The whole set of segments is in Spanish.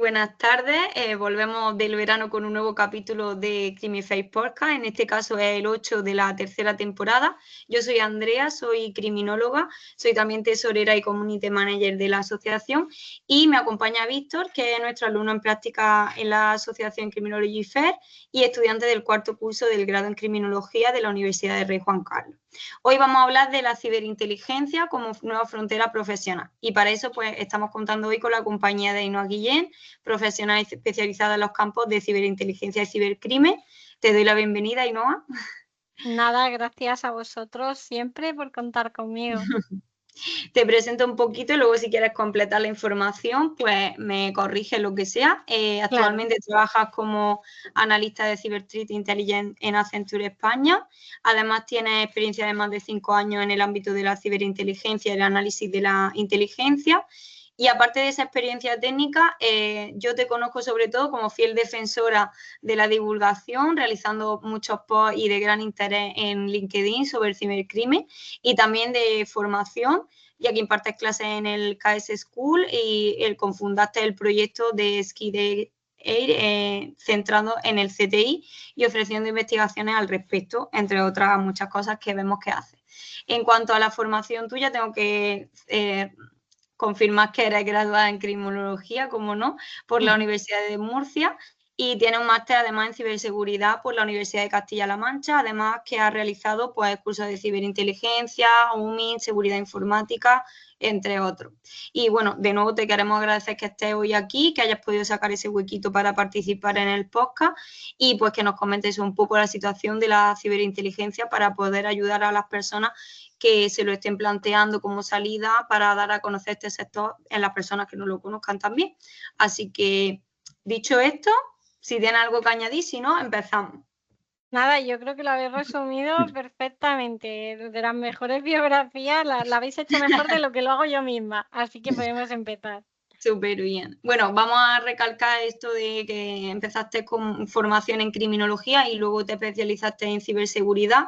Buenas tardes, volvemos del verano con un nuevo capítulo de Crime Face Podcast, en este caso es el 8 de la tercera temporada. Yo soy Andrea, soy criminóloga, soy también tesorera y community manager de la asociación y me acompaña Víctor, que es nuestro alumno en práctica en la asociación Criminology Fair y estudiante del cuarto curso del grado en criminología de la Universidad de Rey Juan Carlos. Hoy vamos a hablar de la ciberinteligencia como nueva frontera profesional y para eso pues estamos contando hoy con la compañía de Ainhoa Guillén, profesional especializada en los campos de ciberinteligencia y cibercrimen. Te doy la bienvenida, Ainhoa. Nada, gracias a vosotros siempre por contar conmigo. Te presento un poquito y luego si quieres completar la información, pues me corrige lo que sea. Claro. Actualmente trabajas como analista de Cyber Threat Intelligence en Accenture España. Además tienes experiencia de más de 5 años en el ámbito de la ciberinteligencia y el análisis de la inteligencia. Y aparte de esa experiencia técnica, yo te conozco sobre todo como fiel defensora de la divulgación, realizando muchos posts y de gran interés en LinkedIn sobre el cibercrimen y también de formación, ya que impartes clases en el KS School y cofundaste el proyecto de Ski de Air, centrado en el CTI y ofreciendo investigaciones al respecto, entre otras muchas cosas que vemos que haces. En cuanto a la formación tuya, tengo que confirmar que eres graduada en criminología, como no, por la Universidad de Murcia y tiene un máster además en ciberseguridad por la Universidad de Castilla-La Mancha, además que ha realizado pues cursos de ciberinteligencia, UMIN, seguridad informática, entre otros. Y bueno, de nuevo te queremos agradecer que estés hoy aquí, que hayas podido sacar ese huequito para participar en el podcast y pues que nos comentes un poco la situación de la ciberinteligencia para poder ayudar a las personas que se lo estén planteando como salida para dar a conocer este sector en las personas que no lo conozcan también. Así que, dicho esto, si tiene algo que añadir, si no, empezamos. Nada, yo creo que lo habéis resumido perfectamente. De las mejores biografías la habéis hecho mejor de lo que lo hago yo misma. Así que podemos empezar. Súper bien. Bueno, vamos a recalcar esto de que empezaste con formación en criminología y luego te especializaste en ciberseguridad.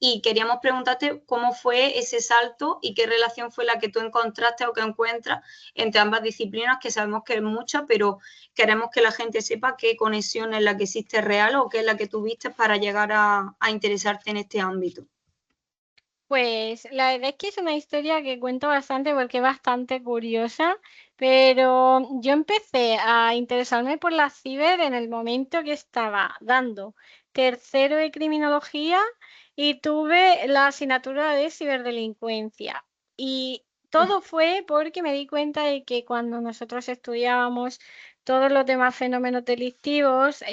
Y queríamos preguntarte cómo fue ese salto y qué relación fue la que tú encontraste o que encuentras entre ambas disciplinas, que sabemos que es mucha, pero queremos que la gente sepa qué conexión es la que existe real o qué es la que tuviste para llegar a interesarte en este ámbito. Pues la verdad es que es una historia que cuento bastante porque es bastante curiosa, pero yo empecé a interesarme por la ciber en el momento que estaba dando tercero de criminología y tuve la asignatura de ciberdelincuencia. Y todo fue porque me di cuenta de que cuando nosotros estudiábamos todos los demás fenómenos delictivos,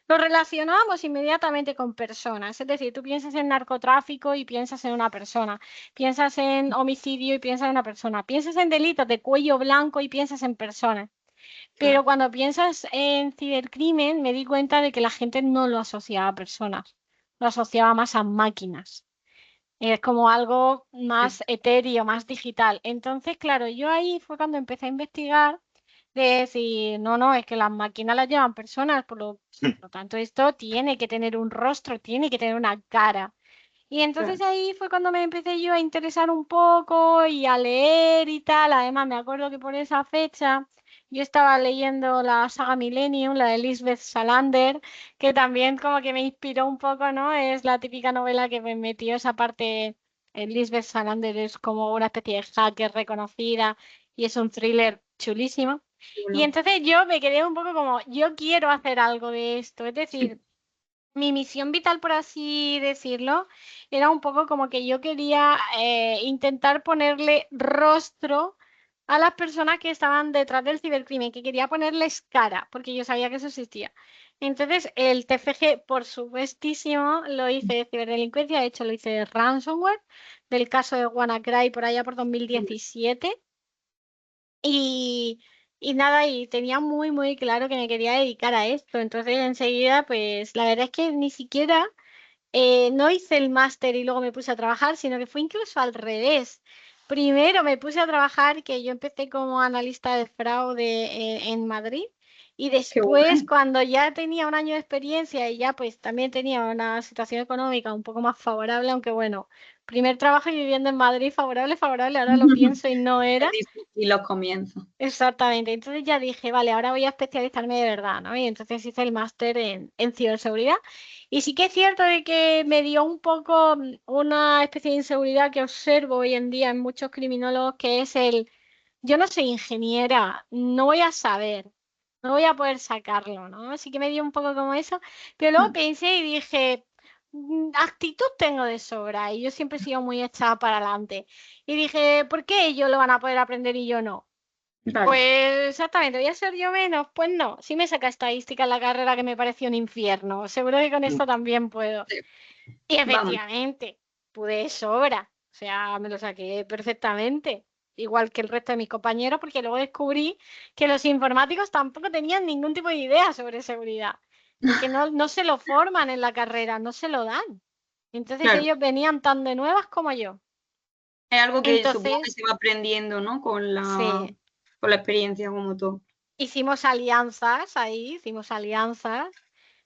lo relacionamos inmediatamente con personas. Es decir, tú piensas en narcotráfico y piensas en una persona. Piensas en homicidio y piensas en una persona. Piensas en delitos de cuello blanco y piensas en personas. Pero Claro, cuando piensas en cibercrimen, me di cuenta de que la gente no lo asociaba a personas. Lo asociaba más a máquinas. Es como algo más etéreo, más digital. Entonces, claro, yo ahí fue cuando empecé a investigar de decir, no, no, es que las máquinas las llevan personas, por lo tanto esto tiene que tener un rostro, tiene que tener una cara. Y entonces claro. ahí fue cuando me empecé yo a interesar un poco y a leer y tal. Además, me acuerdo que por esa fecha yo estaba leyendo la saga Millennium, la de Lisbeth Salander, que también como que me inspiró un poco, ¿no? Es la típica novela que me metió esa parte. Lisbeth Salander es como una especie de hacker reconocida y es un thriller chulísimo. Y Chulo. entonces yo me quedé un poco como, yo quiero hacer algo de esto. Es decir, mi misión vital, por así decirlo, era un poco como que yo quería intentar ponerle rostro a las personas que estaban detrás del cibercrimen, que quería ponerles cara, porque yo sabía que eso existía. Entonces, el TFG, por supuestísimo, lo hice de ciberdelincuencia, de hecho lo hice de ransomware, del caso de WannaCry por allá por 2017. Y, y nada, y tenía muy, muy claro que me quería dedicar a esto. Entonces, enseguida, pues la verdad es que ni siquiera no hice el máster y luego me puse a trabajar, sino que fue incluso al revés. Primero me puse a trabajar, que yo empecé como analista de fraude en Madrid, y Qué después, bueno. cuando ya tenía un año de experiencia y ya pues también tenía una situación económica un poco más favorable, aunque bueno, primer trabajo y viviendo en Madrid, favorable, ahora lo pienso y no era. Y los comienzos. Exactamente, entonces ya dije, vale, ahora voy a especializarme de verdad, ¿no? Y entonces hice el máster en ciberseguridad. Y sí que es cierto de que me dio un poco una especie de inseguridad que observo hoy en día en muchos criminólogos, que es yo no soy ingeniera, no voy a saber, no voy a poder sacarlo, ¿no? Así que me dio un poco como eso, pero luego pensé y dije, actitud tengo de sobra y yo siempre he sido muy echada para adelante. Y dije, ¿por qué ellos lo van a poder aprender y yo no? Vale. Pues exactamente, ¿voy a ser yo menos? Pues no, sí me saca estadística en la carrera que me pareció un infierno, seguro que con esto también puedo. Sí. Y Vamos. efectivamente, pude de sobra, o sea, me lo saqué perfectamente, igual que el resto de mis compañeros, porque luego descubrí que los informáticos tampoco tenían ningún tipo de idea sobre seguridad, porque no se lo forman en la carrera, no se lo dan. Entonces Claro. ellos venían tan de nuevas como yo. Es algo que supongo que Entonces, se va aprendiendo, ¿no? Con la sí, experiencia, como todo. hicimos alianzas ahí,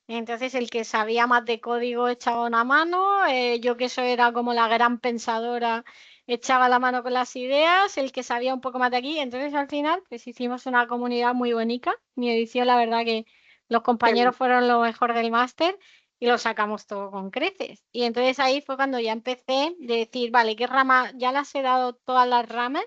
Entonces el que sabía más de código echaba una mano, yo que eso era como la gran pensadora echaba la mano con las ideas, el que sabía un poco más de aquí. Entonces al final pues hicimos una comunidad muy bonita. Mi edición, la verdad que los compañeros fueron lo mejor del máster y lo sacamos todo con creces. Y entonces ahí fue cuando ya empecé de decir, vale, ¿qué rama? Ya las he dado todas las ramas.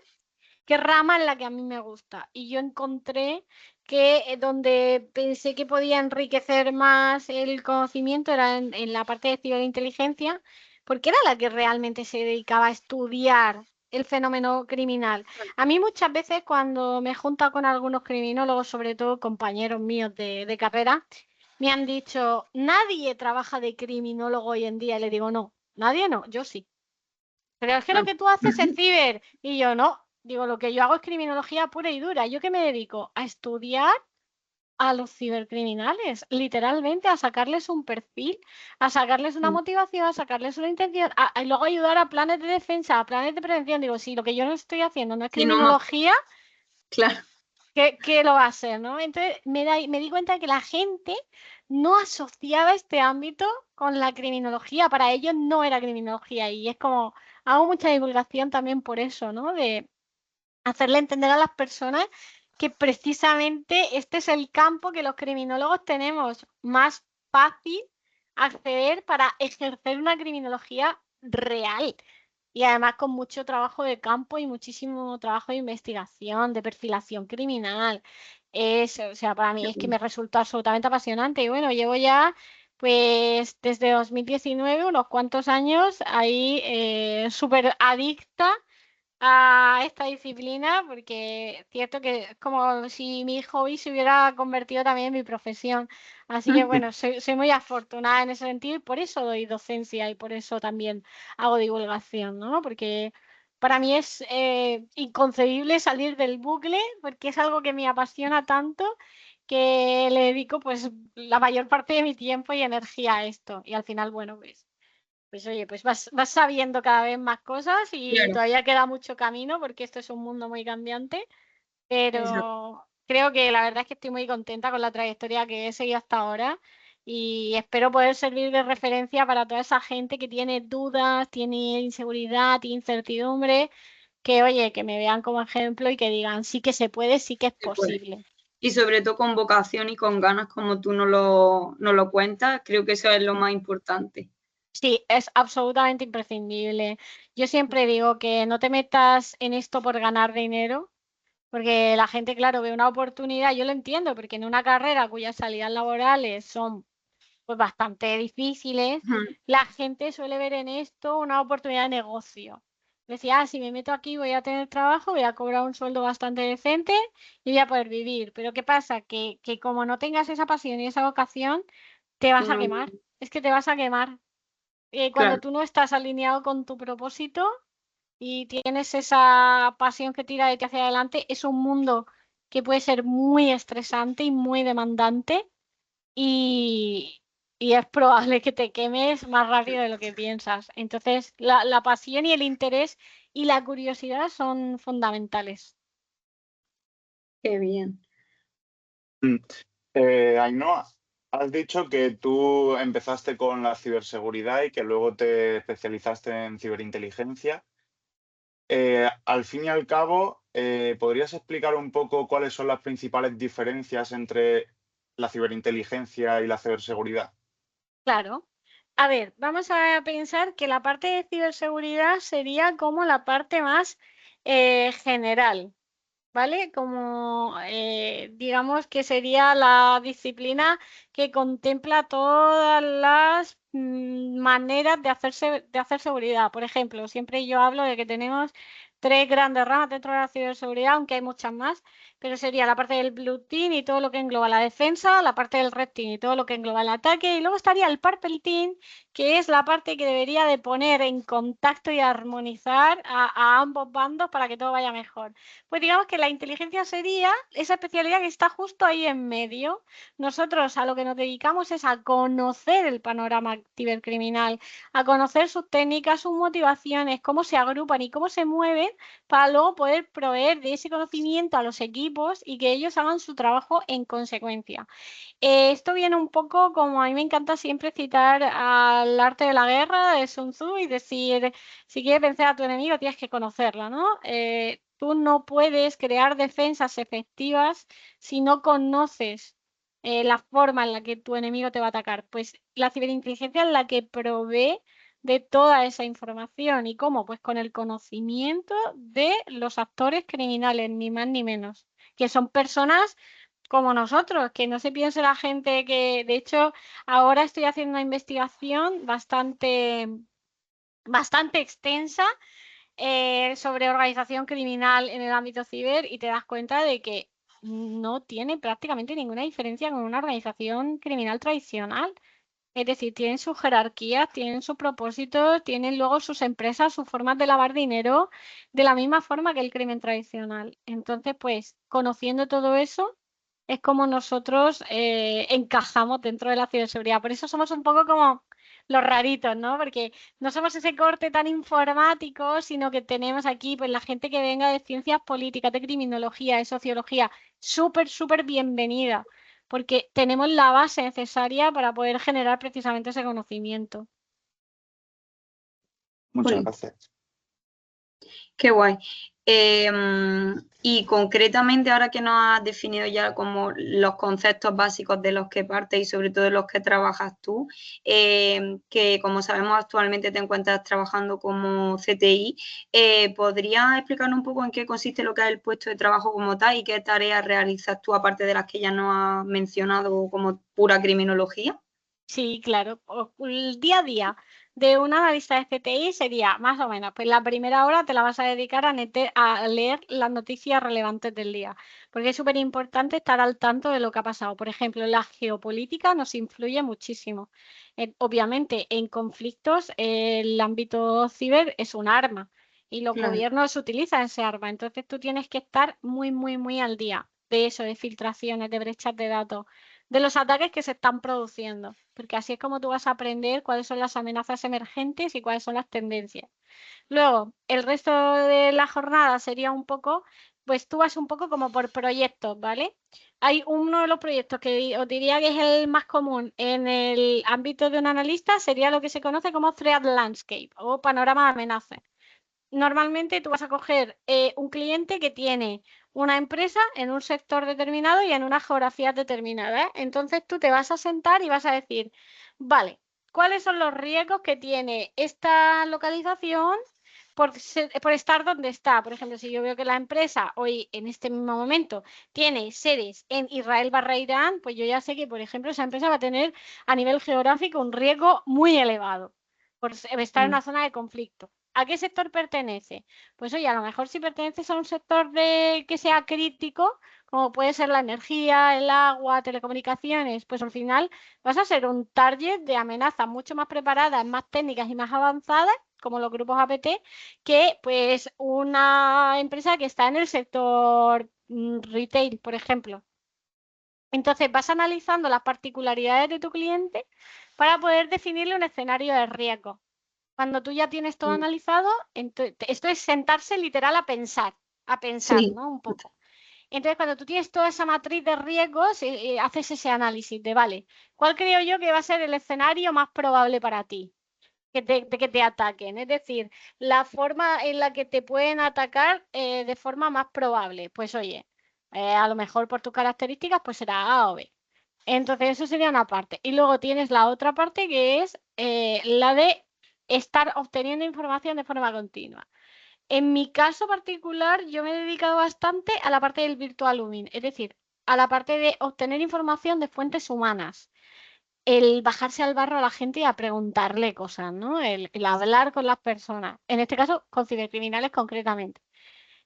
¿Qué rama es la que a mí me gusta? Y yo encontré que donde pensé que podía enriquecer más el conocimiento era en la parte de ciberinteligencia, porque era la que realmente se dedicaba a estudiar el fenómeno criminal. A mí muchas veces cuando me junto con algunos criminólogos, sobre todo compañeros míos de carrera, me han dicho, nadie trabaja de criminólogo hoy en día. Y le digo, no, nadie no, yo sí. Pero es que lo que tú haces es ciber. Y yo no. Digo, lo que yo hago es criminología pura y dura. ¿Yo qué me dedico? A estudiar a los cibercriminales, literalmente a sacarles un perfil, a sacarles una motivación, a sacarles una intención, y luego ayudar a planes de defensa, a planes de prevención. Digo, si lo que yo no estoy haciendo no es Si no más, criminología, claro. ¿qué lo va a hacer? ¿No? Entonces me di cuenta de que la gente no asociaba este ámbito con la criminología. Para ellos no era criminología. Y es como, hago mucha divulgación también por eso, ¿no? De hacerle entender a las personas que precisamente este es el campo que los criminólogos tenemos más fácil acceder para ejercer una criminología real. Y además con mucho trabajo de campo y muchísimo trabajo de investigación, de perfilación criminal. O sea, para mí es que me resulta absolutamente apasionante. Y bueno, llevo ya, pues, desde 2019, unos cuantos años ahí súper adicta a esta disciplina, porque es cierto que es como si mi hobby se hubiera convertido también en mi profesión. Así que bueno, soy muy afortunada en ese sentido y por eso doy docencia y por eso también hago divulgación, ¿no? Porque para mí es inconcebible salir del bucle, porque es algo que me apasiona tanto que le dedico pues la mayor parte de mi tiempo y energía a esto. Y al final, bueno, pues oye, pues vas sabiendo cada vez más cosas y Claro. todavía queda mucho camino porque esto es un mundo muy cambiante, Exacto. pero creo que la verdad es que estoy muy contenta con la trayectoria que he seguido hasta ahora y espero poder servir de referencia para toda esa gente que tiene dudas, tiene inseguridad, tiene incertidumbre, que oye, que me vean como ejemplo y que digan sí que se puede, sí que es posible. Y sobre todo con vocación y con ganas, como tú nos lo cuentas, creo que eso es lo más importante. Sí, es absolutamente imprescindible. Yo siempre digo que no te metas en esto por ganar dinero, porque la gente, claro, ve una oportunidad, yo lo entiendo, porque en una carrera cuyas salidas laborales son pues bastante difíciles, la gente suele ver en esto una oportunidad de negocio. Decía, si me meto aquí voy a tener trabajo, voy a cobrar un sueldo bastante decente y voy a poder vivir. Pero ¿qué pasa? Que como no tengas esa pasión y esa vocación, te vas a No, quemar. Es que te vas a quemar. Cuando claro, tú no estás alineado con tu propósito y tienes esa pasión que tira de ti hacia adelante, es un mundo que puede ser muy estresante y muy demandante y, y es probable que te quemes más rápido de lo que piensas. Entonces, la pasión y el interés y la curiosidad son fundamentales. qué bien. Ainhoa, Has dicho que tú empezaste con la ciberseguridad y que luego te especializaste en ciberinteligencia. Al fin y al cabo, ¿podrías explicar un poco cuáles son las principales diferencias entre la ciberinteligencia y la ciberseguridad? Claro. A ver, vamos a pensar que la parte de ciberseguridad sería como la parte más general, ¿vale? Como digamos que sería la disciplina que contempla todas las maneras de hacer seguridad. Por ejemplo, siempre yo hablo de que tenemos tres grandes ramas dentro de la ciberseguridad, aunque hay muchas más, pero sería la parte del Blue Team y todo lo que engloba la defensa, la parte del Red Team y todo lo que engloba el ataque, y luego estaría el Purple Team, que es la parte que debería de poner en contacto y armonizar a ambos bandos para que todo vaya mejor. Pues digamos que la inteligencia sería esa especialidad que está justo ahí en medio. Nosotros a lo que nos dedicamos es a conocer el panorama cibercriminal, a conocer sus técnicas, sus motivaciones, cómo se agrupan y cómo se mueven para luego poder proveer de ese conocimiento a los equipos y que ellos hagan su trabajo en consecuencia. Esto viene un poco como a mí me encanta siempre citar al arte de la guerra de Sun Tzu y decir, si quieres vencer a tu enemigo tienes que conocerlo, ¿no? Tú no puedes crear defensas efectivas si no conoces la forma en la que tu enemigo te va a atacar. Pues la ciberinteligencia es la que provee de toda esa información. ¿Y cómo? Pues con el conocimiento de los actores criminales, ni más ni menos, que son personas como nosotros, que no se piense la gente que, de hecho, ahora estoy haciendo una investigación bastante extensa sobre organización criminal en el ámbito ciber y te das cuenta de que no tiene prácticamente ninguna diferencia con una organización criminal tradicional. Es decir, tienen sus jerarquías, tienen sus propósitos, tienen luego sus empresas, sus formas de lavar dinero, de la misma forma que el crimen tradicional. Entonces, pues, conociendo todo eso, es como nosotros encajamos dentro de la ciberseguridad. Por eso somos un poco como los raritos, ¿no? Porque no somos ese corte tan informático, sino que tenemos aquí pues la gente que venga de ciencias políticas, de criminología, de sociología, súper, súper bienvenida, porque tenemos la base necesaria para poder generar precisamente ese conocimiento. Muchas gracias. Qué guay. Y concretamente, ahora que nos has definido ya como los conceptos básicos de los que partes y sobre todo de los que trabajas tú, que como sabemos actualmente te encuentras trabajando como CTI, ¿podrías explicarnos un poco en qué consiste lo que es el puesto de trabajo como tal y qué tareas realizas tú aparte de las que ya nos has mencionado como pura criminología? Sí, claro. El día a día de un analista de CTI sería más o menos, pues la primera hora te la vas a dedicar a leer las noticias relevantes del día, porque es súper importante estar al tanto de lo que ha pasado. Por ejemplo, la geopolítica nos influye muchísimo. Obviamente, en conflictos, el ámbito ciber es un arma y los gobiernos utilizan ese arma. Entonces, tú tienes que estar muy, muy, muy al día de eso, de filtraciones, de brechas de datos, de los ataques que se están produciendo, porque así es como tú vas a aprender cuáles son las amenazas emergentes y cuáles son las tendencias. Luego, el resto de la jornada sería un poco, pues tú vas un poco como por proyectos, ¿vale? Hay uno de los proyectos que os diría que es el más común en el ámbito de un analista, sería lo que se conoce como Threat Landscape o panorama de amenazas. Normalmente tú vas a coger un cliente que tiene una empresa en un sector determinado y en una geografía determinada. Entonces tú te vas a sentar y vas a decir, vale, ¿cuáles son los riesgos que tiene esta localización por estar donde está? Por ejemplo, si yo veo que la empresa hoy, en este mismo momento, tiene sedes en Israel barra Irán, pues yo ya sé que, por ejemplo, esa empresa va a tener a nivel geográfico un riesgo muy elevado por estar en una zona de conflicto. ¿A qué sector pertenece? Pues oye, a lo mejor si perteneces a un sector que sea crítico, como puede ser la energía, el agua, telecomunicaciones, pues al final vas a ser un target de amenazas mucho más preparadas, más técnicas y más avanzadas, como los grupos APT, que pues una empresa que está en el sector retail, por ejemplo. Entonces vas analizando las particularidades de tu cliente para poder definirle un escenario de riesgo. Cuando tú ya tienes todo analizado, esto es sentarse literal a pensar, Sí. ¿no? Un poco. Entonces, cuando tú tienes toda esa matriz de riesgos, haces ese análisis de, vale, ¿cuál creo yo que va a ser el escenario más probable para ti? De que te ataquen, es decir, la forma en la que te pueden atacar de forma más probable. Pues oye, a lo mejor por tus características pues será A o B. Entonces eso sería una parte. Y luego tienes la otra parte que es la de estar obteniendo información de forma continua. En mi caso particular, yo me he dedicado bastante a la parte del virtual looming, es decir, a la parte de obtener información de fuentes humanas. El bajarse al barro a la gente y a preguntarle cosas, ¿no? El hablar con las personas. En este caso, con cibercriminales concretamente.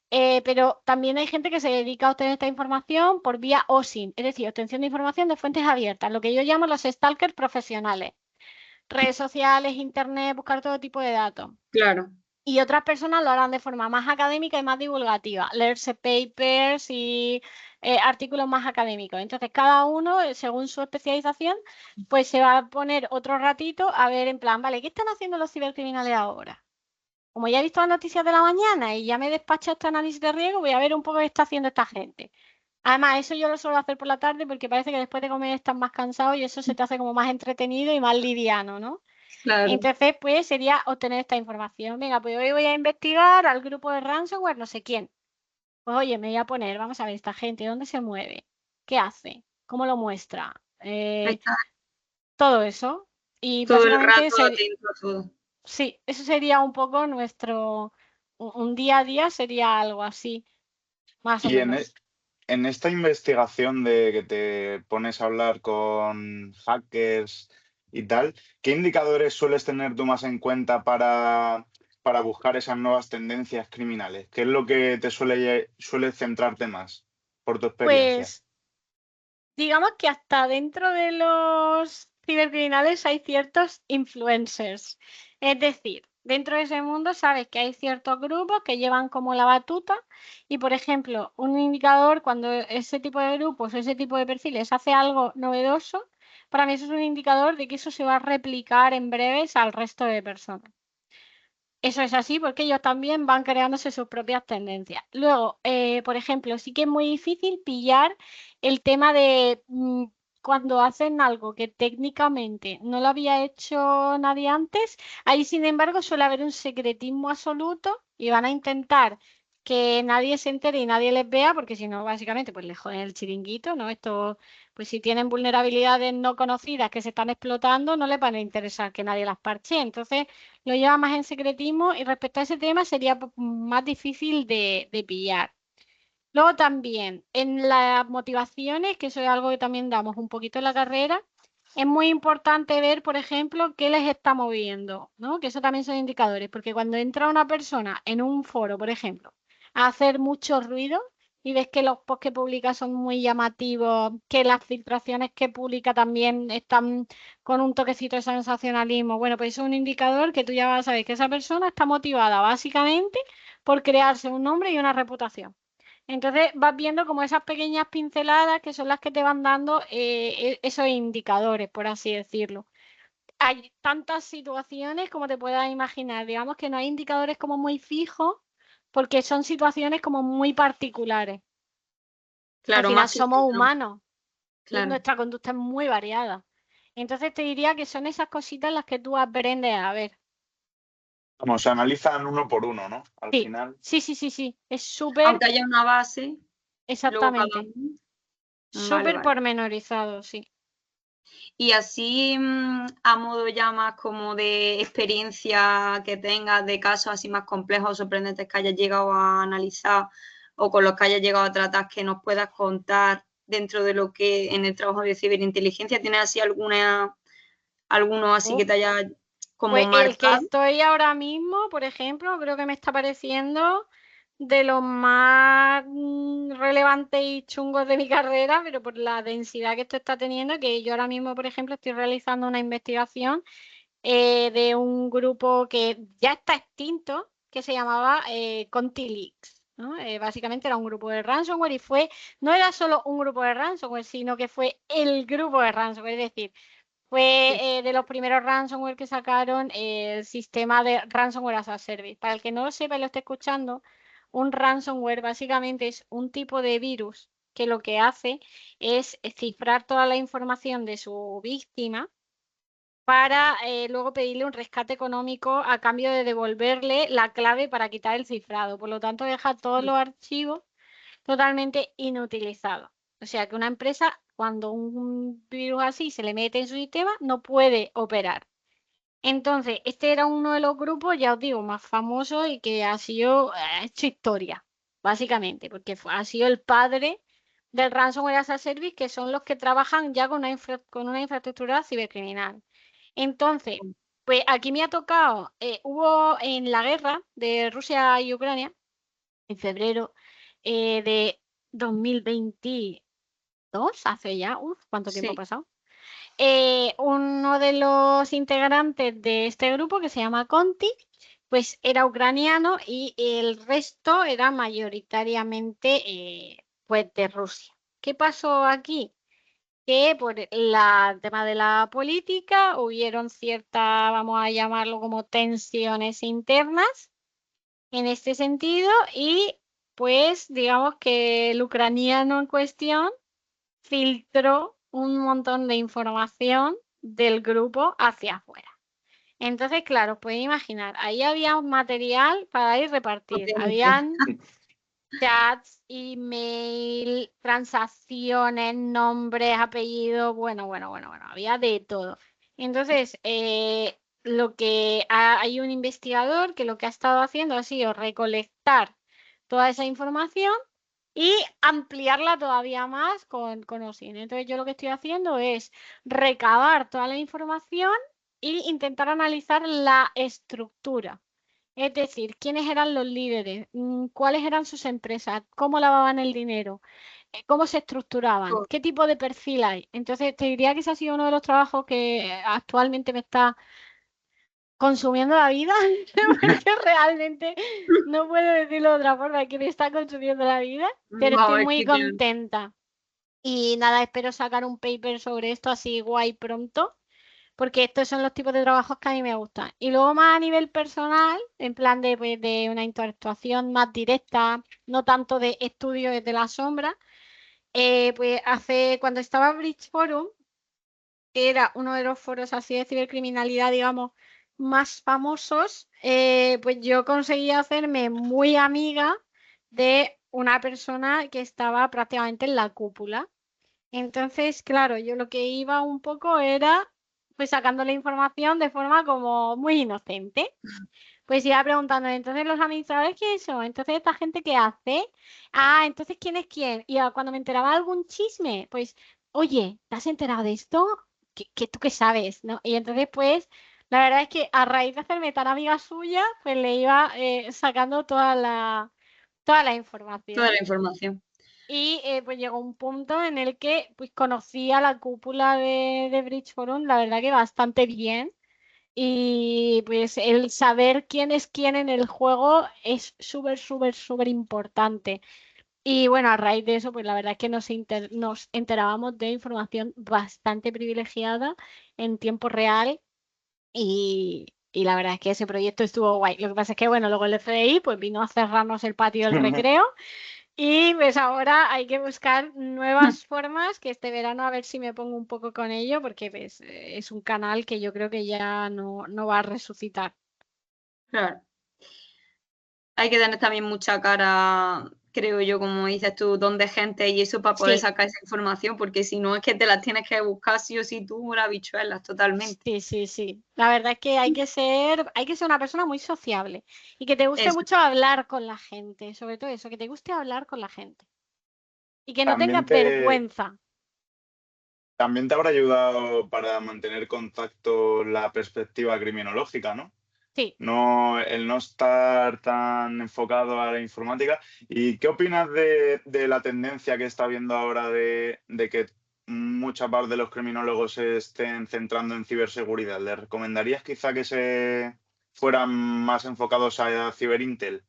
Pero también hay gente que se dedica a obtener esta información por vía OSINT, es decir, obtención de información de fuentes abiertas, lo que yo llamo los stalkers profesionales. Redes sociales, internet, buscar todo tipo de datos. Claro. Y otras personas lo harán de forma más académica y más divulgativa, leerse papers y artículos más académicos. Entonces, cada uno, según su especialización, pues se va a poner otro ratito a ver en plan, vale, ¿qué están haciendo los cibercriminales ahora? Como ya he visto las noticias de la mañana y ya me he despachado este análisis de riesgo, voy a ver un poco qué está haciendo esta gente. Además, eso yo lo suelo hacer por la tarde porque parece que después de comer estás más cansado y eso se te hace como más entretenido y más liviano, ¿no? Claro. Entonces, pues sería obtener esta información. Venga, pues hoy voy a investigar al grupo de ransomware, no sé quién. Pues oye, me voy a poner, vamos a ver, esta gente, ¿dónde se mueve? ¿Qué hace? ¿Cómo lo muestra? Está Todo eso. Y todo el básicamente, rato atento a todo. sí, eso sería un poco nuestro, un día a día sería algo así, más o Y menos. en esta investigación de que te pones a hablar con hackers y tal, ¿qué indicadores sueles tener tú más en cuenta para buscar esas nuevas tendencias criminales? ¿Qué es lo que te suele centrarte más por tu experiencia? Pues digamos que hasta dentro de los cibercriminales hay ciertos influencers. Es decir, dentro de ese mundo sabes que hay ciertos grupos que llevan como la batuta y, por ejemplo, un indicador cuando ese tipo de grupos, ese tipo de perfiles hace algo novedoso, para mí eso es un indicador de que eso se va a replicar en breves al resto de personas. Eso es así porque ellos también van creándose sus propias tendencias. Luego, por ejemplo, sí que es muy difícil pillar el tema de cuando hacen algo que técnicamente no lo había hecho nadie antes, ahí sin embargo suele haber un secretismo absoluto y van a intentar que nadie se entere y nadie les vea porque si no, básicamente, pues les joden el chiringuito, ¿no? Esto, pues si tienen vulnerabilidades no conocidas que se están explotando, no les van a interesar que nadie las parche. Entonces, lo lleva más en secretismo y respecto a ese tema sería más difícil de pillar. Luego también en las motivaciones, que eso es algo que también damos un poquito en la carrera, es muy importante ver, por ejemplo, qué les está moviendo, ¿no? Que eso también son indicadores, porque cuando entra una persona en un foro, por ejemplo, a hacer mucho ruido y ves que los posts que publica son muy llamativos, que las filtraciones que publica también están con un toquecito de sensacionalismo, bueno, pues es un indicador que tú ya vas a saber que esa persona está motivada básicamente por crearse un nombre y una reputación. Entonces vas viendo como esas pequeñas pinceladas que son las que te van dando esos indicadores, por así decirlo. Hay tantas situaciones como te puedas imaginar. Digamos que no hay indicadores como muy fijos porque son situaciones como muy particulares. Al Claro, final más somos sencillo. humanos y Claro. nuestra conducta es muy variada. Entonces te diría que son esas cositas las que tú aprendes a ver. Como se analizan uno por uno, ¿no? Al Sí, final. sí, sí, sí, sí. Es súper, Aunque haya una base, luego cada exactamente, uno. Vale, súper vale. pormenorizado, sí. Y así, a modo ya más como de experiencia que tengas, de casos así más complejos o sorprendentes que hayas llegado a analizar o con los que hayas llegado a tratar, que nos puedas contar dentro de lo que en el trabajo de ciberinteligencia, ¿tienes así alguno así que te haya como Pues el que marcado? estoy ahora mismo, por ejemplo, creo que me está pareciendo de los más relevantes y chungos de mi carrera, pero por la densidad que esto está teniendo, que yo ahora mismo, por ejemplo, estoy realizando una investigación de un grupo que ya está extinto, que se llamaba ContiLeaks, ¿no? Básicamente era un grupo de ransomware y no era solo un grupo de ransomware, sino que fue el grupo de ransomware, es decir, fue de los primeros ransomware que sacaron el sistema de ransomware as a service. Para el que no lo sepa y lo esté escuchando, Un ransomware básicamente es un tipo de virus que lo que hace es cifrar toda la información de su víctima para luego pedirle un rescate económico a cambio de devolverle la clave para quitar el cifrado. Por lo tanto, deja todos los archivos totalmente inutilizados. O sea que una empresa, cuando un virus así se le mete en su sistema, no puede operar. Entonces, este era uno de los grupos, ya os digo, más famosos y que ha hecho historia, básicamente, porque ha sido el padre del Ransomware as a Service, que son los que trabajan ya con una infraestructura cibercriminal. Entonces, pues aquí me ha tocado, hubo en la guerra de Rusia y Ucrania, en febrero de 2022, hace ya, ¿cuánto tiempo ha pasado? Uno de los integrantes de este grupo, que se llama Conti, pues era ucraniano y el resto era mayoritariamente pues de Rusia. ¿Qué pasó aquí? Que por el tema de la política hubieron ciertas, vamos a llamarlo como tensiones internas en este sentido y pues digamos que el ucraniano en cuestión filtró un montón de información del grupo hacia afuera. Entonces, claro, podéis imaginar, ahí había un material para ir repartir. Habían chats, email, transacciones, nombres, apellidos, bueno, había de todo. Entonces, hay un investigador que lo que ha estado haciendo ha sido recolectar toda esa información y ampliarla todavía más con OSINT. Entonces, yo lo que estoy haciendo es recabar toda la información e intentar analizar la estructura. Es decir, quiénes eran los líderes, cuáles eran sus empresas, cómo lavaban el dinero, cómo se estructuraban, qué tipo de perfil hay. Entonces, te diría que ese ha sido uno de los trabajos que actualmente me está consumiendo la vida, porque realmente no puedo decirlo de otra forma, que me está consumiendo la vida, pero estoy muy contenta. Y nada, espero sacar un paper sobre esto así guay pronto, porque estos son los tipos de trabajos que a mí me gustan. Y luego más a nivel personal, en plan de, pues, de una interactuación más directa, no tanto de estudio desde la sombra, pues cuando estaba en Bridge Forum, que era uno de los foros así de cibercriminalidad, digamos, más famosos, pues yo conseguí hacerme muy amiga de una persona que estaba prácticamente en la cúpula. Entonces, claro, yo lo que iba un poco era pues sacando la información de forma como muy inocente. Pues iba preguntando, entonces los administradores quiénes son, entonces esta gente qué hace, entonces quién es quién. Y cuando me enteraba de algún chisme, pues, oye, ¿te has enterado de esto? ¿Qué tú qué sabes? ¿No? Y entonces, pues, la verdad es que a raíz de hacerme tan amiga suya, pues le iba sacando toda la información. Toda la información. Y pues llegó un punto en el que pues conocí a la cúpula de Bridge Forum, la verdad que bastante bien. Y pues el saber quién es quién en el juego es súper importante. Y bueno, a raíz de eso, pues la verdad es que nos enterábamos de información bastante privilegiada en tiempo real. Y la verdad es que ese proyecto estuvo guay. Lo que pasa es que, bueno, luego el FBI pues vino a cerrarnos el patio del recreo. Y pues ahora hay que buscar nuevas formas, que este verano a ver si me pongo un poco con ello, porque pues, es un canal que yo creo que ya no va a resucitar. Claro. Hay que tener también mucha cara, creo yo, como dices tú, don de gente y eso para poder sacar esa información, porque si no es que te las tienes que buscar sí o sí tú, las bichuelas, totalmente. Sí. La verdad es que hay que ser una persona muy sociable y que te guste mucho hablar con la gente, sobre todo eso, que te guste hablar con la gente y que no tengas vergüenza. También te habrá ayudado para mantener contacto la perspectiva criminológica, ¿no? Sí. No, el no estar tan enfocado a la informática. ¿Y qué opinas de la tendencia que está habiendo ahora de que mucha parte de los criminólogos se estén centrando en ciberseguridad? ¿Le recomendarías quizá que se fueran más enfocados a Ciberintel?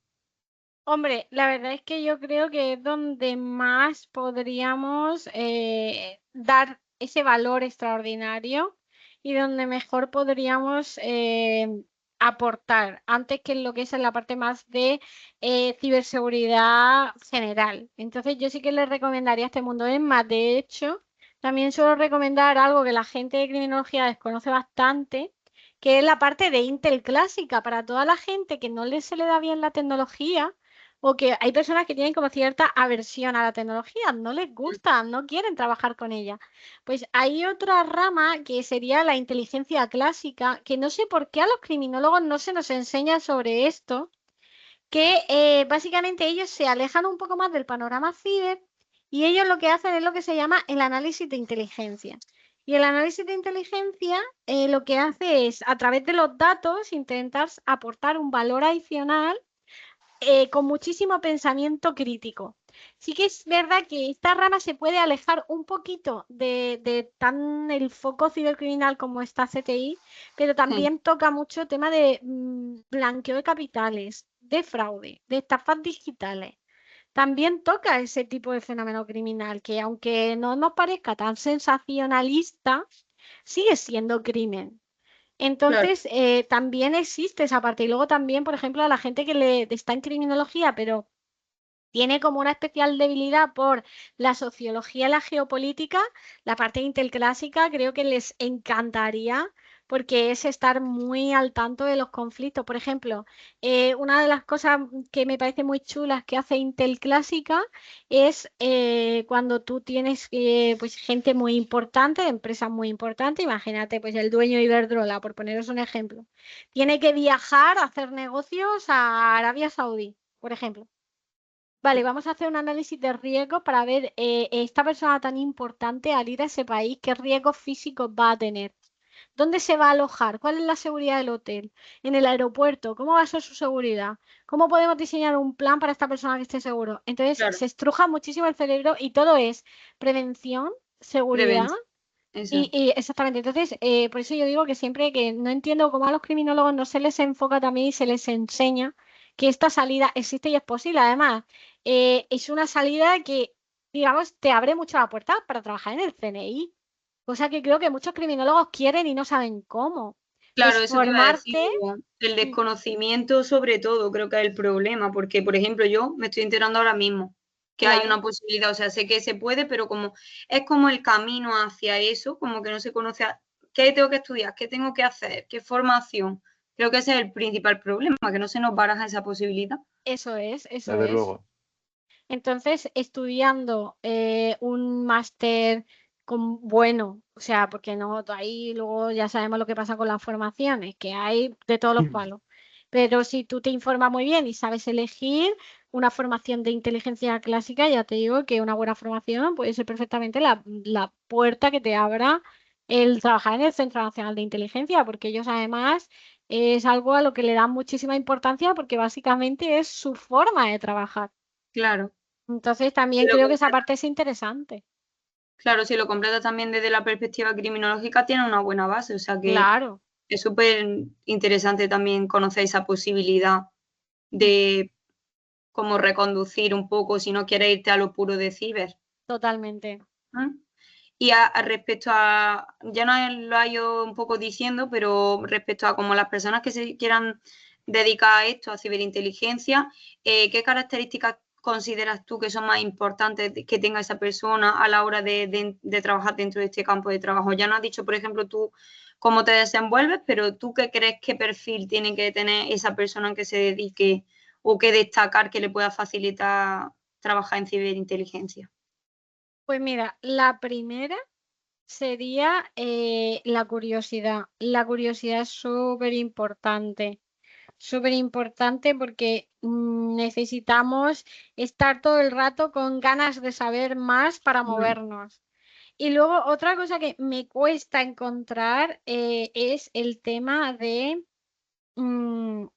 Hombre, la verdad es que yo creo que es donde más podríamos dar ese valor extraordinario y donde mejor podríamos aportar antes que lo que es en la parte más de ciberseguridad general. Entonces yo sí que les recomendaría este mundo. Es más, de hecho, también suelo recomendar algo que la gente de criminología desconoce bastante, que es la parte de Intel clásica. Para toda la gente que no se le da bien la tecnología, o que hay personas que tienen como cierta aversión a la tecnología, no les gusta, no quieren trabajar con ella. Pues hay otra rama que sería la inteligencia clásica, que no sé por qué a los criminólogos no se nos enseña sobre esto, que básicamente ellos se alejan un poco más del panorama ciber y ellos lo que hacen es lo que se llama el análisis de inteligencia. Y el análisis de inteligencia lo que hace es, a través de los datos, intentar aportar un valor adicional con muchísimo pensamiento crítico. Sí que es verdad que esta rama se puede alejar un poquito de tan el foco cibercriminal como está CTI, pero también toca mucho tema de blanqueo de capitales, de fraude, de estafas digitales. También toca ese tipo de fenómeno criminal que, aunque no nos parezca tan sensacionalista, sigue siendo crimen. Claro. Entonces, también existe esa parte. Y luego también, por ejemplo, a la gente que está en criminología, pero tiene como una especial debilidad por la sociología y la geopolítica, la parte interclásica, creo que les encantaría porque es estar muy al tanto de los conflictos. Por ejemplo, una de las cosas que me parece muy chulas que hace Intel Clásica es cuando tú tienes pues gente muy importante, empresas muy importantes, imagínate pues el dueño de Iberdrola, por poneros un ejemplo, tiene que viajar a hacer negocios a Arabia Saudí, por ejemplo. Vale, vamos a hacer un análisis de riesgos para ver esta persona tan importante al ir a ese país, qué riesgos físicos va a tener. ¿Dónde se va a alojar? ¿Cuál es la seguridad del hotel? ¿En el aeropuerto? ¿Cómo va a ser su seguridad? ¿Cómo podemos diseñar un plan para esta persona que esté seguro? Entonces, Claro, se estruja muchísimo el cerebro y todo es prevención, seguridad prevención. Eso. y exactamente. Entonces, por eso yo digo que siempre que no entiendo cómo a los criminólogos no se les enfoca también y se les enseña que esta salida existe y es posible. Además, es una salida que, digamos, te abre mucho la puerta para trabajar en el CNI, cosa que creo que muchos criminólogos quieren y no saben cómo. Claro, Pues eso te iba a decir, formarte, digo, el mm, desconocimiento sobre todo creo que es el problema, porque por ejemplo yo me estoy enterando ahora mismo que hay claro, una posibilidad, o sea, sé que se puede, pero como es como el camino hacia eso, como que no se conoce qué tengo que estudiar, qué tengo que hacer, qué formación. Creo que ese es el principal problema, que no se nos baraja esa posibilidad. eso es, eso Desde es. luego. Entonces, estudiando un máster bueno, o sea, porque no, ahí luego ya sabemos lo que pasa con las formaciones, que hay de todos los palos. Pero si tú te informas muy bien y sabes elegir una formación de inteligencia clásica, ya te digo que una buena formación puede ser perfectamente la puerta que te abra el trabajar en el Centro Nacional de Inteligencia, porque ellos además es algo a lo que le dan muchísima importancia porque básicamente es su forma de trabajar. Claro. Entonces Si también lo creo que esa completa- parte es interesante. claro, si lo completas también desde la perspectiva criminológica, tiene una buena base, o sea que Claro. es súper interesante también conocer esa posibilidad Mm, de cómo reconducir un poco si no quieres irte a lo puro de ciber. totalmente. ¿Eh? Y respecto a, ya no lo he ido un poco diciendo, pero respecto a como las personas que se quieran dedicar a esto, a ciberinteligencia, ¿qué características consideras tú que son más importantes que tenga esa persona a la hora de trabajar dentro de este campo de trabajo? Ya no has dicho, por ejemplo, tú cómo te desenvuelves, pero tú qué crees qué perfil tiene que tener esa persona que se dedique o que destacar que le pueda facilitar trabajar en ciberinteligencia. Pues mira, la primera sería la curiosidad. La curiosidad es súper importante porque necesitamos estar todo el rato con ganas de saber más para Mm. movernos. Y luego otra cosa que me cuesta encontrar es el tema de mm,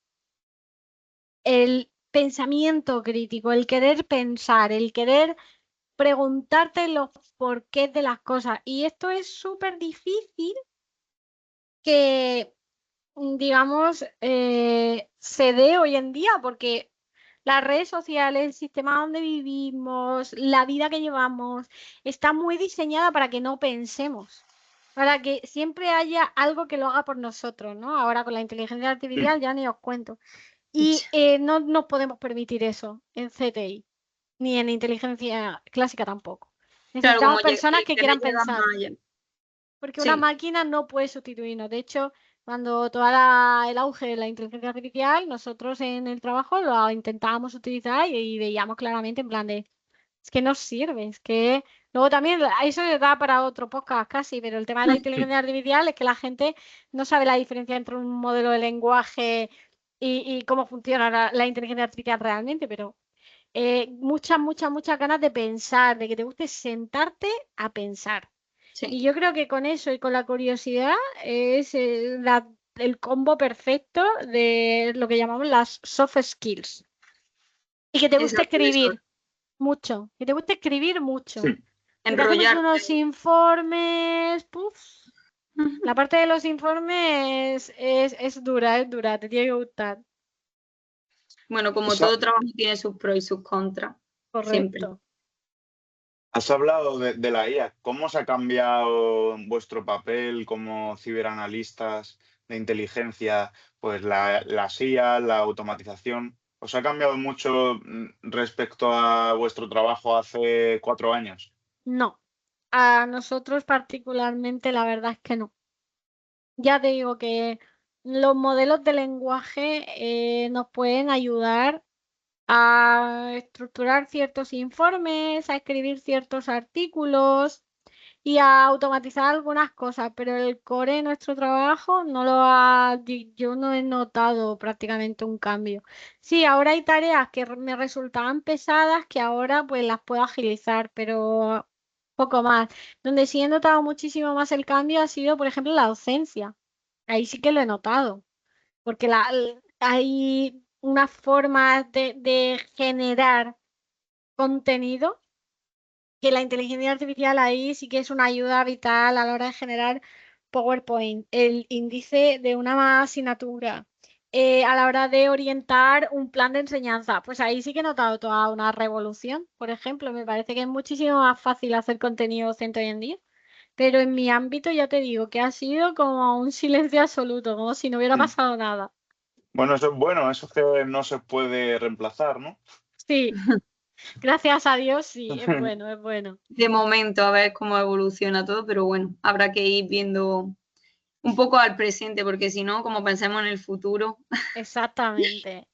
el pensamiento crítico, el querer pensar, el querer preguntarte los porqués de las cosas. Y esto es súper difícil que, digamos, se dé hoy en día porque las redes sociales, el sistema donde vivimos, la vida que llevamos, está muy diseñada para que no pensemos. para que siempre haya algo que lo haga por nosotros, ¿no? Ahora con la inteligencia artificial ya ni os cuento. Y no nos podemos permitir eso en CTI, ni en inteligencia clásica tampoco. Claro, como Necesitamos personas que querer quieran llegar pensar, más allá. porque una Sí, máquina no puede sustituirnos. De hecho, cuando todo el auge de la inteligencia artificial, nosotros en el trabajo lo intentábamos utilizar y veíamos claramente en plan de, es que no sirve, es que luego también eso da para otro podcast casi, pero el tema de la inteligencia artificial es que la gente no sabe la diferencia entre un modelo de lenguaje y cómo funciona la inteligencia artificial realmente, pero muchas ganas de pensar, de que te guste sentarte a pensar. sí, Y yo creo que con eso y con la curiosidad es el combo perfecto de lo que llamamos las soft skills. Y que te guste exacto, eso. escribir mucho, que te guste escribir mucho. Que te hacemos Enrollarte. unos informes, puf. La parte de los informes es dura, te tiene que gustar. Bueno, como Sa- todo trabajo tiene sus pros y sus contras, siempre. Correcto. Has hablado de la IA. ¿Cómo se ha cambiado vuestro papel como ciberanalistas de inteligencia? Pues las IA, la automatización. ¿Os ha cambiado mucho respecto a vuestro trabajo hace 4 años? No, a nosotros particularmente la verdad es que no. Ya te digo que los modelos de lenguaje nos pueden ayudar a estructurar ciertos informes, a escribir ciertos artículos y a automatizar algunas cosas, pero el core de nuestro trabajo yo no he notado prácticamente un cambio. Sí, ahora hay tareas que me resultaban pesadas que ahora pues las puedo agilizar, pero poco más. Donde sí he notado muchísimo más el cambio ha sido, por ejemplo, la docencia. Ahí sí que lo he notado, porque hay una forma de generar contenido que la inteligencia artificial ahí sí que es una ayuda vital a la hora de generar PowerPoint, el índice de una asignatura, a la hora de orientar un plan de enseñanza. Pues ahí sí que he notado toda una revolución. Por ejemplo, me parece que es muchísimo más fácil hacer contenido docente hoy en día. Pero en mi ámbito ya te digo que ha sido como un silencio absoluto, como si no hubiera Mm. pasado nada. Bueno, eso es bueno, eso que no se puede reemplazar, ¿no? Sí, gracias a Dios, sí, es bueno, es bueno. De momento, a ver cómo evoluciona todo, pero bueno, habrá que ir viendo un poco al presente, porque si no, como pensemos en el futuro. Exactamente.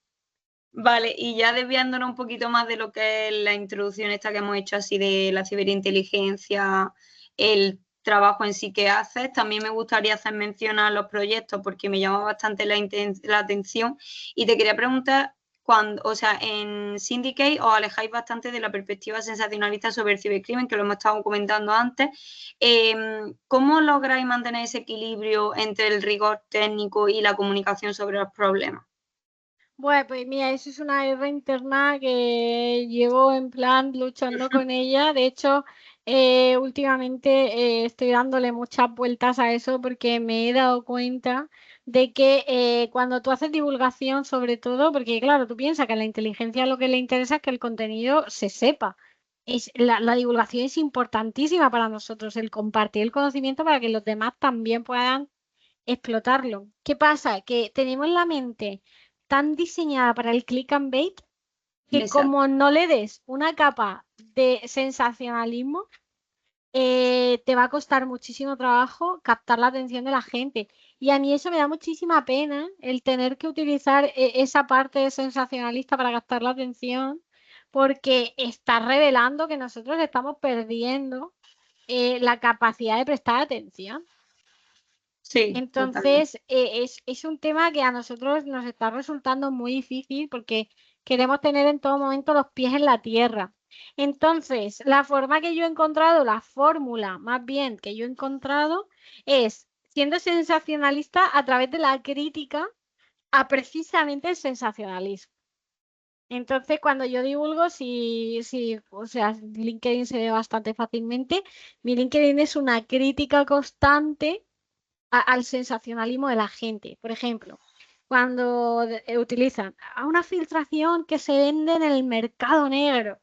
Vale, y ya desviándonos un poquito más de lo que es la introducción esta que hemos hecho así de la ciberinteligencia, el trabajo en sí que haces, también me gustaría hacer mención a los proyectos porque me llama bastante la atención y te quería preguntar, o sea, en Syndicate os alejáis bastante de la perspectiva sensacionalista sobre el cibercrimen, que lo hemos estado comentando antes. ¿Cómo lográis mantener ese equilibrio entre el rigor técnico y la comunicación sobre los problemas? Bueno, pues mira, eso es una guerra interna que llevo en plan luchando con ella. De hecho, últimamente estoy dándole muchas vueltas a eso porque me he dado cuenta de que cuando tú haces divulgación, sobre todo, porque claro, tú piensas que a la inteligencia lo que le interesa es que el contenido se sepa. La divulgación es importantísima para nosotros, el compartir el conocimiento para que los demás también puedan explotarlo. ¿Qué pasa? Que tenemos la mente tan diseñada para el click and bait que Exacto. como no le des una capa de sensacionalismo, te va a costar muchísimo trabajo captar la atención de la gente. Y a mí eso me da muchísima pena, el tener que utilizar esa parte sensacionalista para captar la atención, porque está revelando que nosotros estamos perdiendo la capacidad de prestar atención. Sí, totalmente. Entonces, es un tema que a nosotros nos está resultando muy difícil porque queremos tener en todo momento los pies en la tierra. Entonces, la forma que yo he encontrado, la fórmula más bien que yo he encontrado es siendo sensacionalista a través de la crítica a precisamente el sensacionalismo. Entonces, cuando yo divulgo, o sea, LinkedIn se ve bastante fácilmente. Mi LinkedIn es una crítica constante al sensacionalismo de la gente. Por ejemplo, cuando utilizan a una filtración que se vende en el mercado negro.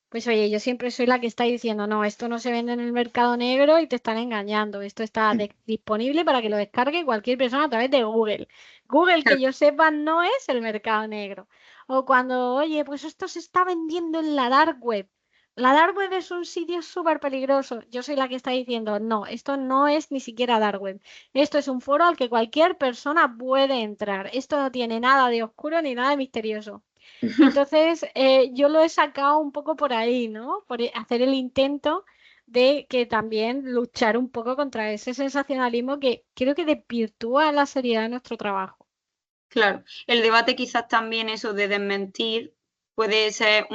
Pues oye, yo siempre soy la que está diciendo, no, esto no se vende en el mercado negro y te están engañando. Esto está disponible para que lo descargue cualquier persona a través de Google. Google, que yo sepa, no es el mercado negro. O cuando, oye, pues esto se está vendiendo en la dark web. La dark web es un sitio súper peligroso. Yo soy la que está diciendo, no, esto no es ni siquiera dark web. Esto es un foro al que cualquier persona puede entrar. Esto no tiene nada de oscuro ni nada de misterioso. Entonces, yo lo he sacado un poco por ahí, ¿no? Por hacer el intento de que también luchar un poco contra ese sensacionalismo que creo que desvirtúa la seriedad de nuestro trabajo. Claro, el debate quizás también eso de desmentir puede ser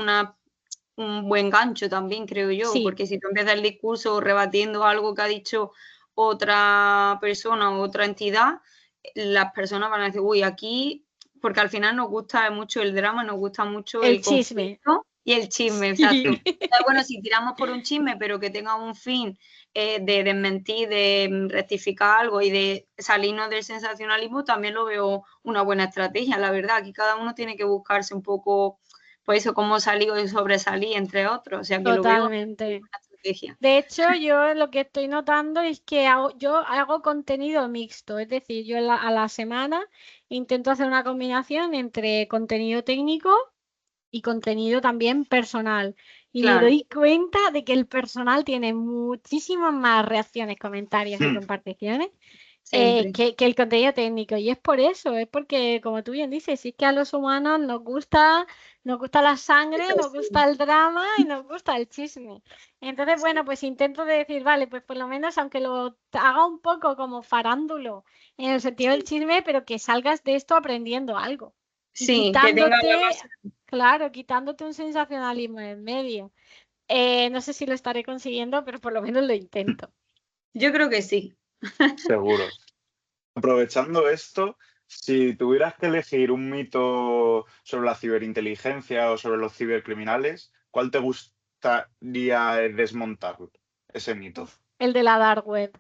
un buen gancho también, creo yo, Sí, porque si tú empiezas el discurso rebatiendo algo que ha dicho otra persona o otra entidad, las personas van a decir, uy, aquí, porque al final nos gusta mucho el drama, nos gusta mucho el el chisme. conflicto y el chisme, exacto. Sí. Entonces, bueno, si tiramos por un chisme, pero que tenga un fin de desmentir, de rectificar algo y de salirnos del sensacionalismo, también lo veo una buena estrategia, la verdad. Aquí cada uno tiene que buscarse un poco, pues eso, cómo salir y sobresalir, entre otros. O sea, que lo veo una Totalmente. buena estrategia. De hecho, yo lo que estoy notando es que yo hago contenido mixto, es decir, yo a la semana intento hacer una combinación entre contenido técnico y contenido también personal. Y me Claro, doy cuenta de que el personal tiene muchísimas más reacciones, comentarios y comparticiones siempre. que el contenido técnico. Y es por eso, es porque, como tú bien dices, si es que a los humanos nos gusta la sangre, Eso nos sí. gusta el drama y nos gusta el chisme. Entonces, bueno, pues intento de decir, vale, pues por lo menos aunque lo haga un poco como farándulo en el sentido del Sí, chisme, pero que salgas de esto aprendiendo algo. Y sí, que tenga la quitándote, base. claro, quitándote un sensacionalismo en medio. No sé si lo estaré consiguiendo, pero por lo menos lo intento. Yo creo que sí. Seguro. Aprovechando esto, si tuvieras que elegir un mito sobre la ciberinteligencia o sobre los cibercriminales, ¿cuál te gustaría desmontar ese mito? El de la dark web.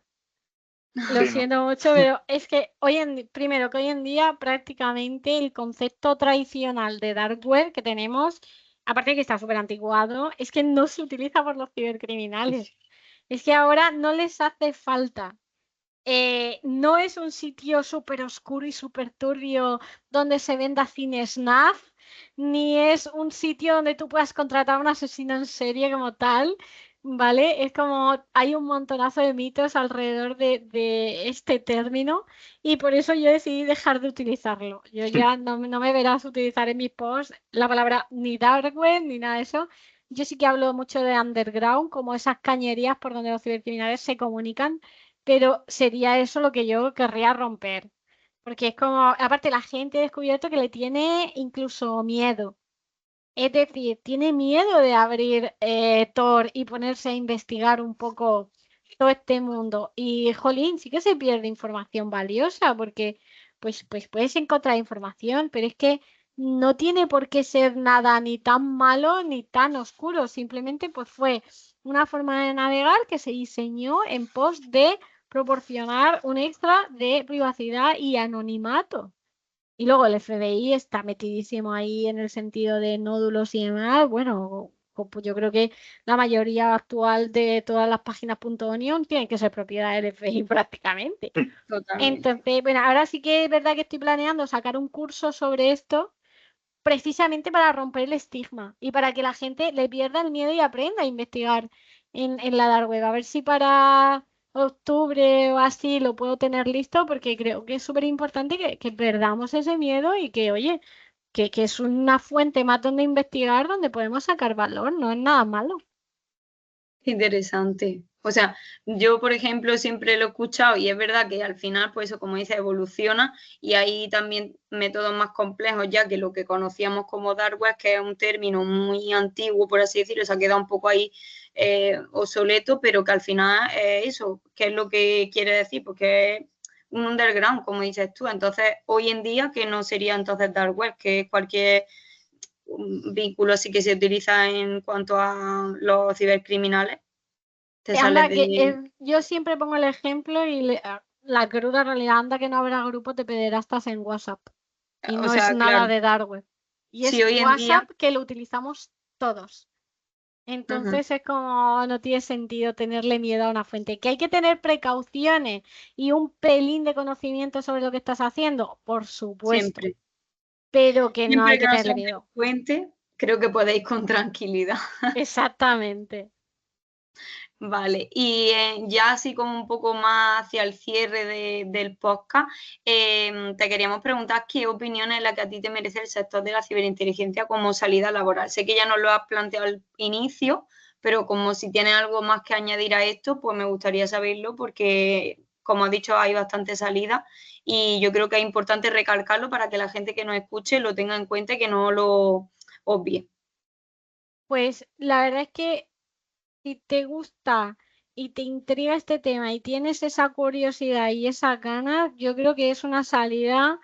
Lo Sí, ¿no? siento mucho, pero es que primero que hoy en día prácticamente el concepto tradicional de dark web que tenemos, aparte de que está súper anticuado, es que no se utiliza por los cibercriminales. Es que ahora no les hace falta. No es un sitio súper oscuro y súper turbio donde se venda cine snuff, ni es un sitio donde tú puedas contratar a un asesino en serie como tal, ¿vale? Es como hay un montonazo de mitos alrededor de este término y por eso yo decidí dejar de utilizarlo. Yo ya no me verás utilizar en mis posts la palabra ni dark web ni nada de eso. Yo sí que hablo mucho de underground, como esas cañerías por donde los cibercriminales se comunican, pero sería eso lo que yo querría romper. Porque es como, aparte la gente ha descubierto que le tiene incluso miedo. Es decir, tiene miedo de abrir Tor y ponerse a investigar un poco todo este mundo. Y, jolín, sí que se pierde información valiosa porque pues puedes encontrar información, pero es que no tiene por qué ser nada ni tan malo ni tan oscuro. Simplemente pues fue una forma de navegar que se diseñó en pos de proporcionar un extra de privacidad y anonimato. Y luego el FBI está metidísimo ahí en el sentido de nódulos y demás. Bueno, pues yo creo que la mayoría actual de todas las páginas .onion tienen que ser propiedad del FBI prácticamente. Totalmente. Entonces, bueno, ahora sí que es verdad que estoy planeando sacar un curso sobre esto precisamente para romper el estigma y para que la gente le pierda el miedo y aprenda a investigar en la dark web. A ver si para octubre o así lo puedo tener listo porque creo que es súper importante que perdamos ese miedo y que, oye, que es una fuente más donde investigar, donde podemos sacar valor, no es nada malo. Interesante. O sea, yo, por ejemplo, siempre lo he escuchado y es verdad que al final, pues eso, como dice, evoluciona y hay también métodos más complejos ya que lo que conocíamos como dark web, que es un término muy antiguo, por así decirlo, se ha quedado un poco ahí obsoleto, pero que al final eso, ¿qué es lo que quiere decir? Porque es un underground, como dices tú. Entonces, hoy en día, ¿qué no sería entonces dark web? Que es cualquier vínculo así que se utiliza en cuanto a los cibercriminales. Te sales Anda, que de... yo siempre pongo el ejemplo y la cruda realidad, anda que no habrá grupos de pederastas en WhatsApp. Y O no es sea, nada claro, de dark web. Y si es hoy en día, WhatsApp que lo utilizamos todos. Entonces es como no tiene sentido tenerle miedo a una fuente. ¿Que hay que tener precauciones y un pelín de conocimiento sobre lo que estás haciendo? Por supuesto, Siempre. pero que no Siempre hay que que no tenerle sea miedo. frecuente, creo que podéis con tranquilidad. Exactamente. Vale, y ya así como un poco más hacia el cierre del podcast, te queríamos preguntar qué opinión es la que a ti te merece el sector de la ciberinteligencia como salida laboral. Sé que ya nos lo has planteado al inicio, pero como si tienes algo más que añadir a esto, pues me gustaría saberlo porque, como has dicho, hay bastante salida y yo creo que es importante recalcarlo para que la gente que nos escuche lo tenga en cuenta y que no lo obvie. Pues la verdad es que si te gusta y te intriga este tema y tienes esa curiosidad y esa ganas, yo creo que es una salida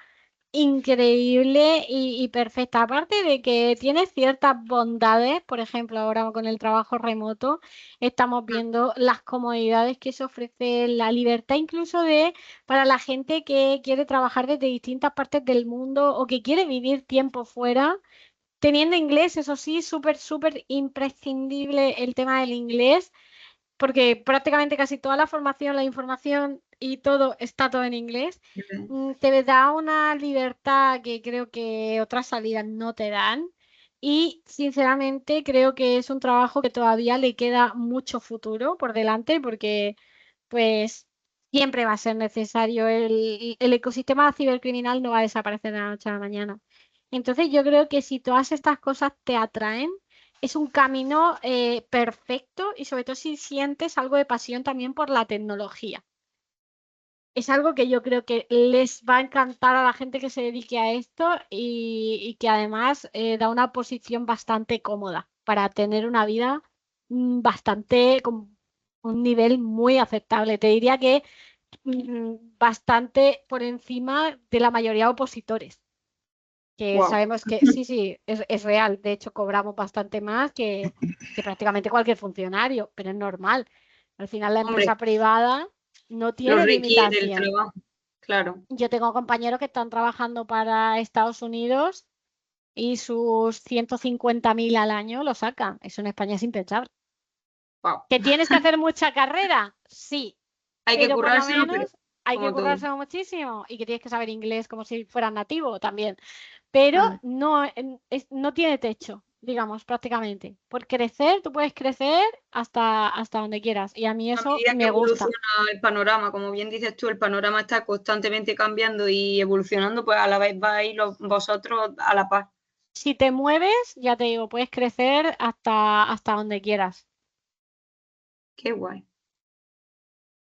increíble y perfecta. Aparte de que tiene ciertas bondades, por ejemplo, ahora con el trabajo remoto, estamos viendo las comodidades que se ofrece, la libertad incluso de para la gente que quiere trabajar desde distintas partes del mundo o que quiere vivir tiempo fuera. Teniendo inglés, eso sí, súper imprescindible el tema del inglés, porque prácticamente casi toda la formación, la información y todo está todo en inglés. Te da una libertad que creo que otras salidas no te dan. Y sinceramente creo que es un trabajo que todavía le queda mucho futuro por delante, porque pues siempre va a ser necesario. El ecosistema cibercriminal no va a desaparecer de la noche a la mañana. Entonces yo creo que si todas estas cosas te atraen, es un camino perfecto y sobre todo si sientes algo de pasión también por la tecnología. Es algo que yo creo que les va a encantar a la gente que se dedique a esto y que además da una posición bastante cómoda para tener una vida bastante con un nivel muy aceptable. Te diría que bastante por encima de la mayoría de opositores, que Wow. sabemos que sí, es real. De hecho, cobramos bastante más que prácticamente cualquier funcionario, pero es normal. Al final, la Hombre, empresa privada no lo tiene requiere el limitación. trabajo, claro. Yo tengo compañeros que están trabajando para Estados Unidos y sus 150.000 al año lo sacan. Eso en España es impensable. Wow. ¿Que tienes que hacer mucha carrera? Sí, Hay que pero por lo currárselo, pero menos hay que como todo. currárselo muchísimo y que tienes que saber inglés como si fueras nativo también. Pero Mm. no, no tiene techo, digamos, prácticamente. Por crecer, tú puedes crecer hasta donde quieras y a mí A eso medida que me gusta. evoluciona el panorama, como bien dices tú, el panorama está constantemente cambiando y evolucionando, pues a la vez vais vosotros a la par. Si te mueves, ya te digo, puedes crecer hasta donde quieras. Qué guay.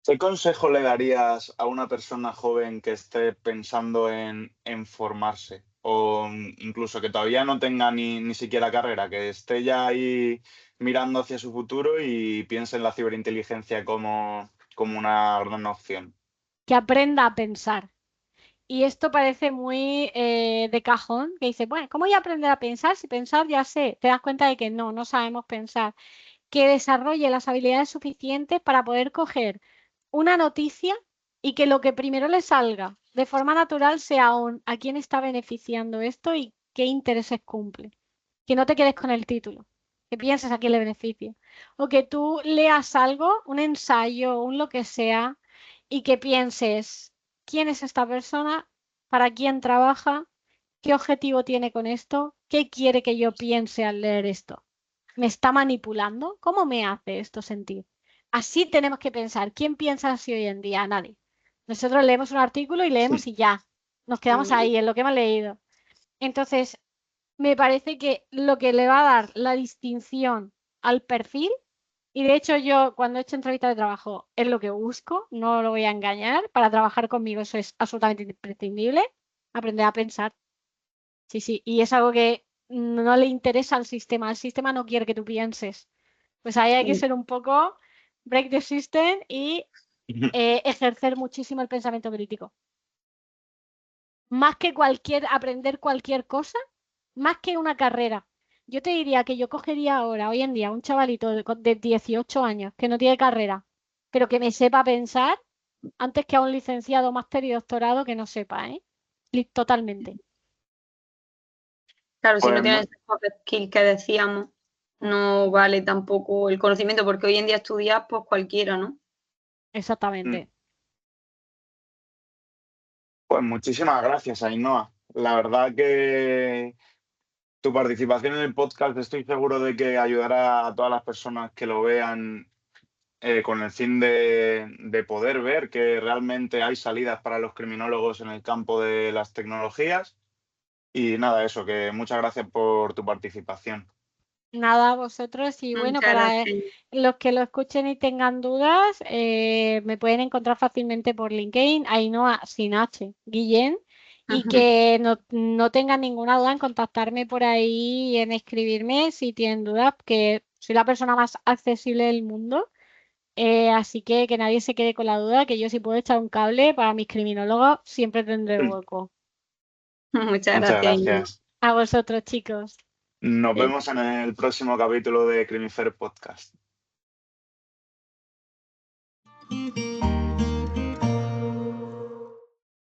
¿Qué consejo le darías a una persona joven que esté pensando en formarse? O incluso que todavía no tenga ni siquiera carrera, que esté ya ahí mirando hacia su futuro y piense en la ciberinteligencia como una gran opción. Que aprenda a pensar. Y esto parece muy de cajón, que dice, bueno, ¿cómo voy a aprender a pensar? Si pensar ya sé, te das cuenta de que no sabemos pensar. Que desarrolle las habilidades suficientes para poder coger una noticia y que lo que primero le salga de forma natural sea a quién está beneficiando esto y qué intereses cumple. Que no te quedes con el título, que pienses a quién le beneficia. O que tú leas algo, un ensayo, un lo que sea, y que pienses quién es esta persona, para quién trabaja, qué objetivo tiene con esto, qué quiere que yo piense al leer esto. ¿Me está manipulando? ¿Cómo me hace esto sentir? Así tenemos que pensar. ¿Quién piensa así hoy en día? Nadie. Nosotros leemos un artículo y leemos y ya. Nos quedamos Mm. ahí en lo que hemos leído. Entonces, me parece que lo que le va a dar la distinción al perfil, y de hecho yo cuando he hecho entrevistas de trabajo es lo que busco, no lo voy a engañar, para trabajar conmigo eso es absolutamente imprescindible, aprender a pensar. Sí, y es algo que no le interesa al sistema no quiere que tú pienses. Pues ahí hay que ser un poco break the system y ejercer muchísimo el pensamiento crítico. Más que aprender cualquier cosa, más que una carrera. Yo te diría que yo cogería ahora, hoy en día, un chavalito de 18 años que no tiene carrera, pero que me sepa pensar antes que a un licenciado, máster y doctorado que no sepa, ¿eh? Totalmente. Claro, si no Pues tienes el soft skill que decíamos. no vale tampoco el conocimiento, porque hoy en día estudias pues cualquiera, ¿no? Exactamente. Pues muchísimas gracias, Ainhoa. La verdad que tu participación en el podcast estoy seguro de que ayudará a todas las personas que lo vean con el fin de poder ver que realmente hay salidas para los criminólogos en el campo de las tecnologías. Y nada, eso, que muchas gracias por tu participación. Nada, vosotros. Y bueno, Muchas para gracias. los que lo escuchen y tengan dudas, me pueden encontrar fácilmente por LinkedIn, Ainhoa sin H, Guillén, y que no tengan ninguna duda en contactarme por ahí y en escribirme si tienen dudas, que soy la persona más accesible del mundo. Así que nadie se quede con la duda, que yo si puedo echar un cable para mis criminólogos, siempre tendré hueco. Muchas Muchas gracias, Inma. gracias. A vosotros, chicos. Nos vemos en el próximo capítulo de Crimifer Podcast.